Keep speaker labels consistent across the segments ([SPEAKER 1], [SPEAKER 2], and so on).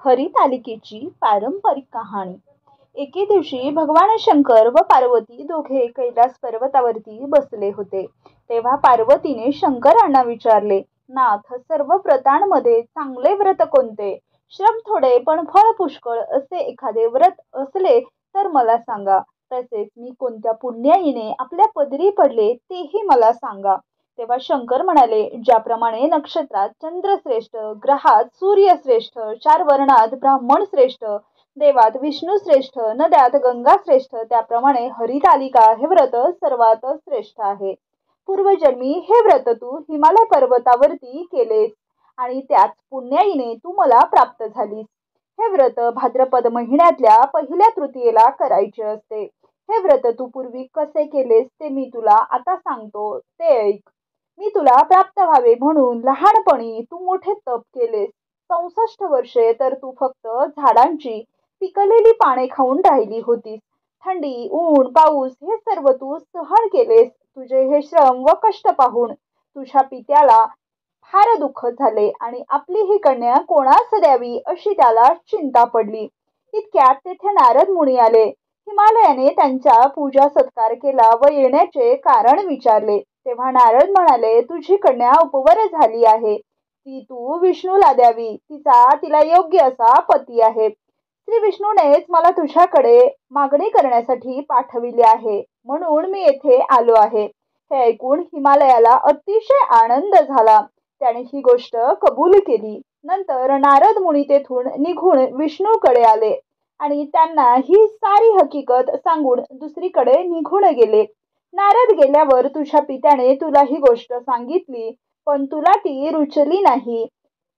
[SPEAKER 1] हरितालिकेची पारंपरिक कहाणी। एके दिवशी भगवान शंकर व पार्वती दोघे कैलास पर्वतावरती बसले होते। तेव्हा पार्वतीने शंकरांना विचारले, नाथ, सर्व व्रतांमध्ये चांगले व्रत कोणते? श्रम थोडे पण फळ पुष्कळ असे एखादे व्रत असले तर मला सांगा। तसेच मी कोणत्या पुण्याईने आपल्या पदरी पडले तेही मला सांगा। तेव्हा शंकर म्हणाले, ज्याप्रमाणे नक्षत्रात चंद्र श्रेष्ठ, ग्रहात सूर्य श्रेष्ठ, चार वर्णात ब्राह्मण श्रेष्ठ, देवात विष्णू श्रेष्ठ, नद्यात गंगा श्रेष्ठ, त्याप्रमाणे हरितालिका हे व्रत सर्वात श्रेष्ठ आहे। पूर्वजन्मी हे व्रत तू हिमालय पर्वतावरती केलेस आणि त्याच पुण्याईने तू मला प्राप्त झालीस। हे व्रत भाद्रपद महिन्यातल्या पहिल्या तृतीयेला करायचे असते। हे व्रत तू पूर्वी कसे केलेस ते मी तुला आता सांगतो, ते ऐक। मी तुला प्राप्त व्हावे म्हणून लहानपणी तू मोठे तप केलेस। 64 वर्षे तर तू फक्त झाडांची पिकलेली पाने खाऊन राहिली होतीस। थंडी, ऊन, पाऊस हे सर्व तू सहन केलेस। तुझे हे श्रम व कष्ट पाहून तुझ्या पित्याला फार दुःख झाले आणि आपली ही कन्या कोणास द्यावी अशी त्याला चिंता पडली। इतक्यात तेथे नारद मुनी आले। हिमालयाने त्यांचा पूजा सत्कार केला व येण्याचे कारण विचारले। तेव्हा नारद म्हणाले, तुझी कन्या उपवर झाली आहे, ती तू विष्णूला द्यावी, तिला योग्य असा पती आहे। श्री विष्णूनेच मला तुझ्याकडे मागणी करण्यासाठी पाठविले आहे, म्हणून मी येथे आलो आहे। हे ऐकून हिमालयाला अतिशय आनंद झाला। त्याने ही गोष्ट कबूल केली। नंतर नारद मुनी तेथून निघून विष्णूकडे आले आणि त्यांना ही सारी हकीकत सांगून दुसरीकडे निघून गेले। नारद गेल्यावर तुझ्या पित्याने तुला ही गोष्ट सांगितली, पण तुला ती रुचली नाही।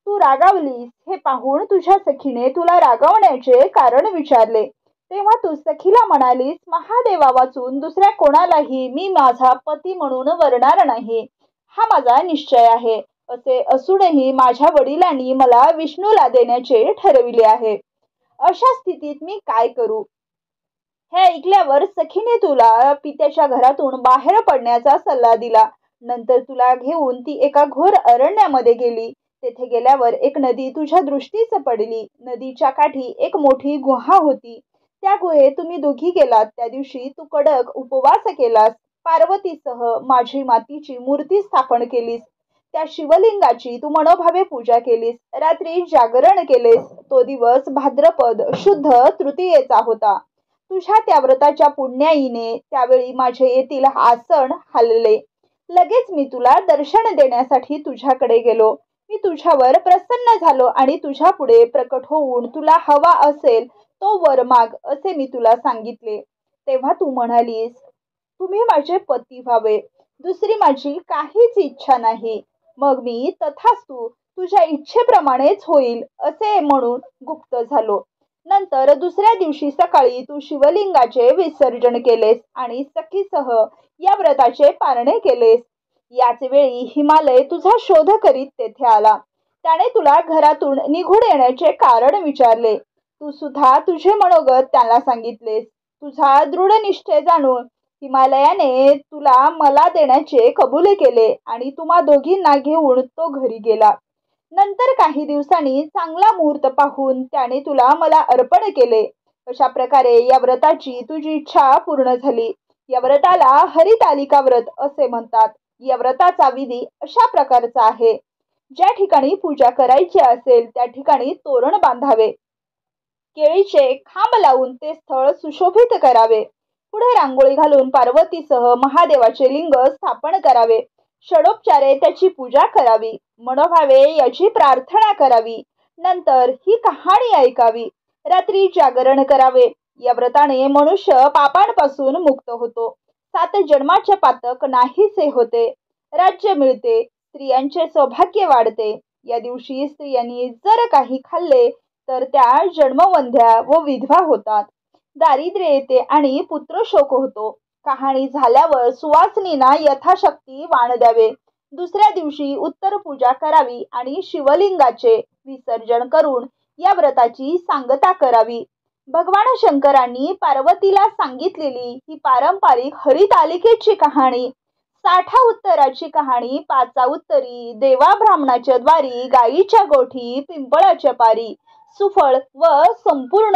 [SPEAKER 1] तू रागावलीस हे पाहून तुझ्या सखीने तुला रागावण्याचे कारण विचारले। तेव्हा तू सखीला म्हणालीस, महादेवा वाचून दुसऱ्या कोणालाही मी माझा पती म्हणून वरणार नाही, हा माझा निश्चय आहे। असे असूनही माझ्या वडिलांनी मला विष्णूला देण्याचे ठरविले आहे। अशा स्थितीत मी काय करू? हे ऐकल्यावर सखीने तुला पित्याच्या घरातून बाहेर पडण्याचा सल्ला दिला। नंतर तुला घेऊन ती एका घोर अरण्यामध्ये गेली। तेथे गेल्यावर एक नदी तुझ्या दृष्टीस पडली। नदीच्या काठी एक मोठी गुहा होती। त्या गुहेत तुम्ही दोघी गेलात। त्या दिवशी तू कडक उपवास केलास। पार्वतीसह माझी मातीची मूर्ती स्थापन केलीस। त्या शिवलिंगाची तू मनोभावे पूजा केलीस। रात्री जागरण केलेस। तो दिवस भाद्रपद शुद्ध तृतीयेचा होता। तुझ्या त्या व्रताच्या पुण्याईने त्यावेळी माझे येथील आसन हलले। लगेच मी तुला दर्शन देण्यासाठी तुझ्याकडे गेलो। मी तुझ्यावर प्रसन्न झालो आणि तुझ्या पुढे प्रकट होऊन तुला हवा असेल तो वर माग असे मी तुला सांगितले। तेव्हा तू म्हणालीस, तुम्ही माझे पती व्हावे, दुसरी माझी काहीच इच्छा नाही। मग मी तथास्तु, तुझ्या इच्छेप्रमाणेच होईल असे म्हणून गुप्त झालो। नंतर दुसऱ्या दिवशी सकाळी तू शिवलिंगाचे विसर्जन केलेस आणि सखीसह या व्रताचे पारणे केलेस। याच वेळी हिमालय तुझा शोध करीत तेथे आला। त्याने तुला घरातून निघून येण्याचे कारण विचारले। तू सुद्धा तुझे मनोगत त्याला सांगितलेस। तुझा दृढ निश्चय जाणून हिमालयाने तुला मला देण्याचे कबूल केले आणि तुम्हा दोघींना घेऊन तो घरी गेला। नंतर काही दिवसांनी चांगला मुहूर्त पाहून त्याने तुला मला अर्पण केले। अशा प्रकारे या व्रताची तुझी इच्छा पूर्ण झाली। या व्रताला हरितालिका व्रत असे म्हणतात। या व्रताचा विधी अशा प्रकारचा आहे, ज्या ठिकाणी पूजा करायची असेल त्या ठिकाणी तोरण बांधावे, केळीचे खांब लावून ते स्थळ सुशोभित करावे, पुढे रांगोळी घालून पार्वतीसह महादेवाचे लिंग स्थापन करावे, षडोपचारे त्याची पूजा करावी, मनोभावे याची प्रार्थना करावी, नंतर ही कहाणी ऐकावी, रात्री जागरण करावे। या व्रताने मनुष्य पापांपासून मुक्त होतो, 7 जन्माचे पातक नाहीसे होते, राज्य मिळते, स्त्रियांचे सौभाग्य वाढते। या दिवशी स्त्रियांनी जर काही खाल्ले तर त्या जन्मवंध्या व विधवा होतात, दारिद्र्य येते आणि पुत्रशोक होतो। कहाणी झाल्यावर सुवासिनींना यथाशक्ती वाण द्यावे। दुसऱ्या दिवशी उत्तर पूजा करावी आणि शिवलिंगाचे विसर्जन करून या व्रताची सांगता करावी। भगवान शंकरांनी पार्वतीला सांगितलेली ही पारंपरिक हरितालिकेची कहाणी, 60 उत्तराची कहाणी, 5 उत्तरी, देवा ब्राह्मणाच्या द्वारी, गायीच्या गोठी, पिंपळाच्या पारी, सुफळ व संपूर्ण